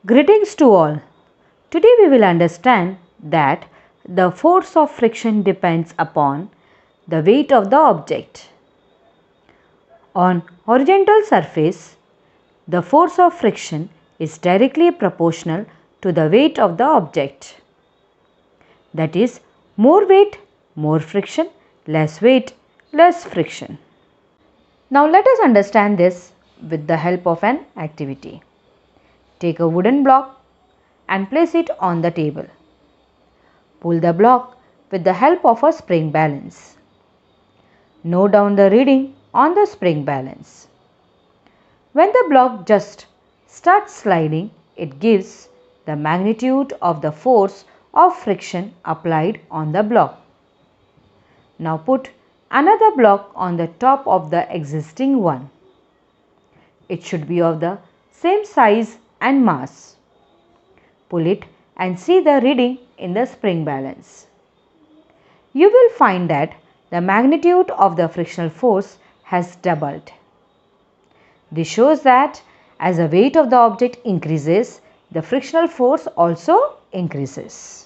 Greetings to all. Today we will understand that the force of friction depends upon the weight of the object. On horizontal surface, the force of friction is directly proportional to the weight of the object. That is, more weight, more friction, less weight, less friction. Now let us understand this with the help of an activity. Take a wooden block and place it on the table. Pull the block with the help of a spring balance. Note down the reading on the spring balance. When the block just starts sliding, it gives the magnitude of the force of friction applied on the block. Now put another block on the top of the existing one. It should be of the same size and mass. Pull it and see the reading in the spring balance. You will find that the magnitude of the frictional force has doubled. This shows that as the weight of the object increases, the frictional force also increases.